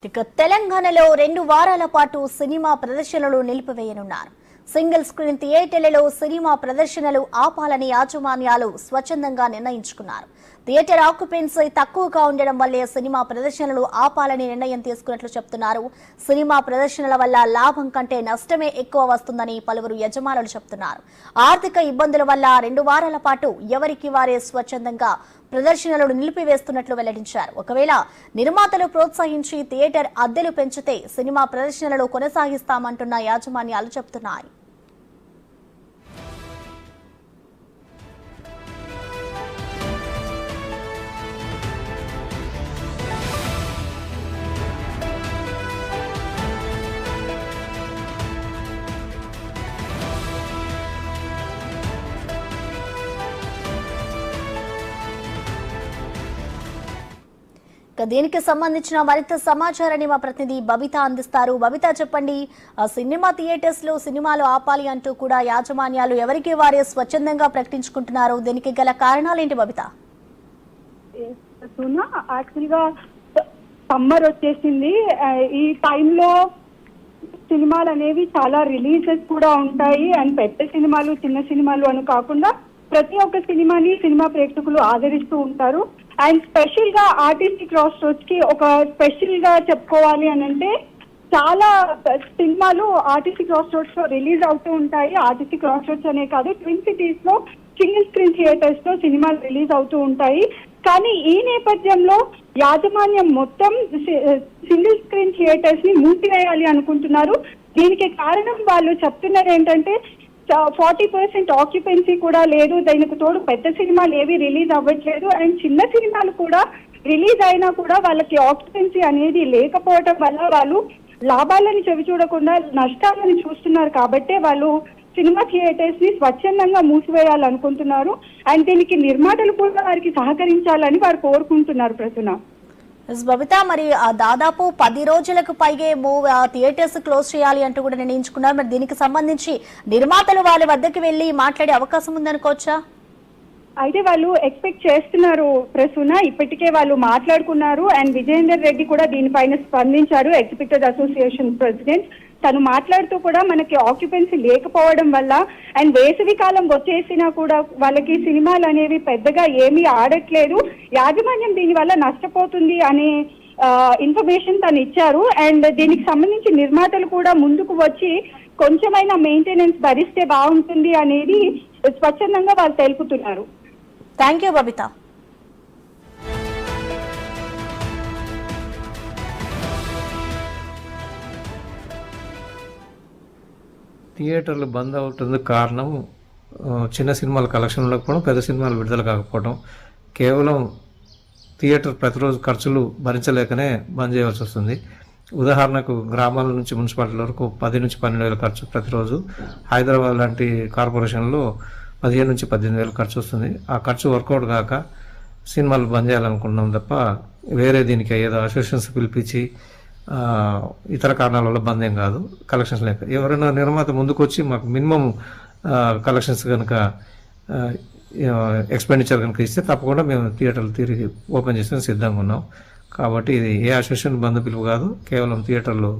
ఇక తెలంగాణలో 2 వారాల పాటు సినిమా ప్రదర్శనలు నిలిపివేయనున్నారు. సింగిల్ స్క్రీన్ థియేటర్లలో సినిమా ప్రదర్శనలు ఆపాలని యాజమాన్యాలు స్వచ్ఛందంగా నిర్ణయించుకున్నారు. థియేటర్ ఆక్యుపెన్సీ తక్కువగా ఉండడం వల్లే సినిమా ప్రదర్శనలు ఆపాలని నిర్ణయం తీసుకున్నట్లు చెప్తున్నారు. సినిమా ప్రదర్శనల వల్ల లాభం కంటే నష్టమే ఎక్కువ వస్తుందని పలువురు యజమానులు చెప్తున్నారు. ఆర్థిక ఇబ్బందుల వల్ల 2 వారాల పాటు ఎవరికి వారే స్వచ్ఛందంగా ప్రదర్శనలను నిలిపివేస్తున్నట్లు వెల్లడించారు. ఒకవేళ నిర్మాతలు ప్రోత్సహించి థియేటర్ అద్దెలు పెంచితే సినిమా ప్రదర్శనలు కొనసాగిస్తామంటున్న యాజమాన్యాలు చెబుతున్నాయి. దీనికి సంబంధించిన మరింత సమాచారాన్ని మా ప్రతినిధి బబిత అందిస్తారు. బబిత, చెప్పండి, సినిమా థియేటర్స్ లో సినిమాలు ఆపాలి అంటూ కూడా యాజమాన్యాలు ఎవరికి వారే స్వచ్ఛందంగా ప్రకటించుకుంటున్నారు. దీనికి గల కారణాలు ఏంటి బబిత? యాక్చువల్ గా సమ్మర్ వచ్చేసింది. ఈ టైంలో సినిమాలు అనేవి చాలా రిలీజెస్ కూడా ఉంటాయి. అండ్ పెద్ద సినిమాలు చిన్న సినిమాలు అని కాకుండా ప్రతి ఒక్క సినిమా ప్రేక్షకులు ఆదరిస్తూ ఉంటారు. అండ్ స్పెషల్ గా ఆర్టిస్టిక్ క్రాస్ రోడ్స్ కి ఒక స్పెషల్ గా చెప్పుకోవాలి అని అంటే, చాలా సినిమాలు ఆర్టిస్టిక్ క్రాస్ రోడ్స్ లో రిలీజ్ అవుతూ ఉంటాయి. ఆర్టిస్టిక్ క్రాస్ రోడ్స్ అనే కాదు, ట్విన్ సిటీస్ లో సింగిల్ స్క్రీన్ థియేటర్స్ లో సినిమాలు రిలీజ్ అవుతూ ఉంటాయి. కానీ ఈ నేపథ్యంలో యాజమాన్యం మొత్తం సింగిల్ స్క్రీన్ థియేటర్స్ ని మూసివేయాలి అనుకుంటున్నారు. దీనికి కారణం వాళ్ళు చెప్తున్నది ఏంటంటే, 40% ఆక్యుపెన్సీ కూడా లేదు. దానికి తోడు పెద్ద సినిమాలు ఏవి రిలీజ్ అవ్వట్లేదు. అండ్ చిన్న సినిమాలు కూడా రిలీజ్ అయినా కూడా వాళ్ళకి ఆక్యుపెన్సీ అనేది లేకపోవడం వల్ల వాళ్ళు లాభాలను చెవి చూడకుండా నష్టాలను చూస్తున్నారు. కాబట్టే వాళ్ళు సినిమా థియేటర్స్ ని స్వచ్ఛందంగా మూసివేయాలనుకుంటున్నారు. అండ్ దీనికి నిర్మాతలు కూడా వారికి సహకరించాలని వారు కోరుకుంటున్నారు. ప్రసన్న, బబిత, మరి దాదాపు 10 రోజులకు పైగే థియేటర్స్ క్లోజ్ చేయాలి అంటూ కూడా నిర్ణయించుకున్నారు. మరి దీనికి సంబంధించి నిర్మాతలు వాళ్ళ వద్దకు వెళ్లి మాట్లాడే అవకాశం ఉందనుకోవచ్చా? అయితే వాళ్ళు ఎక్స్పెక్ట్ చేస్తున్నారు ప్రసూన. ఇప్పటికే వాళ్ళు మాట్లాడుకున్నారు. అండ్ విజయేందర్ రెడ్డి కూడా దీనిపైన స్పందించారు, ఎగ్జిబిటర్స్ అసోసియేషన్ ప్రెసిడెంట్. తను మాట్లాడుతూ కూడా మనకి ఆక్యుపెన్సీ లేకపోవడం వల్ల అండ్ వేసవి కాలం వచ్చేసినా కూడా వాళ్ళకి సినిమాలు అనేవి పెద్దగా ఏమీ ఆడట్లేదు. యాజమాన్యం దీని వల్ల నష్టపోతుంది అనే ఇన్ఫర్మేషన్ తను ఇచ్చారు. అండ్ దీనికి సంబంధించి నిర్మాతలు కూడా ముందుకు వచ్చి కొంచెమైనా మెయింటెనెన్స్ భరిస్తే బాగుంటుంది అనేది స్వచ్ఛందంగా వాళ్ళు తెలుపుతున్నారు. Thank you Babita. థియేటర్లు బంద్ అవుతుంది కారణం చిన్న సినిమాల కలెక్షన్ ఉండకపోవడం, పెద్ద సినిమాలు విడుదల కాకపోవడం. కేవలం థియేటర్ ప్రతిరోజు ఖర్చులు భరించలేకనే బంద్ చేయవలసి వస్తుంది. ఉదాహరణకు గ్రామాల నుంచి మున్సిపాలిటీల వరకు 10 నుంచి 12 వేల ఖర్చు ప్రతిరోజు. హైదరాబాద్ లాంటి కార్పొరేషన్లో 15 నుంచి 18 వేలు ఖర్చు వస్తుంది. ఆ ఖర్చు వర్కౌట్ కాక సినిమాలు బంద్ చేయాలనుకుంటున్నాం తప్ప వేరే దీనికి ఏదో అసోసియేషన్స్ పిలిపించి ఇతర కారణాల వల్ల బంద్ ఏం కాదు. కలెక్షన్స్ లేక ఎవరైనా నిర్మాత ముందుకు వచ్చి మాకు మినిమం కలెక్షన్స్ కనుక ఎక్స్పెండిచర్ కనుక ఇస్తే తప్పకుండా మేము థియేటర్లు తిరిగి ఓపెన్ చేసిన సిద్ధంగా ఉన్నాం. కాబట్టి ఇది ఏ అసోసియేషన్ బంద్ పిలుపు కాదు, కేవలం థియేటర్లు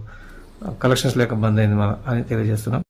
కలెక్షన్స్ లేక బంద్ అయింది అని తెలియజేస్తున్నాం.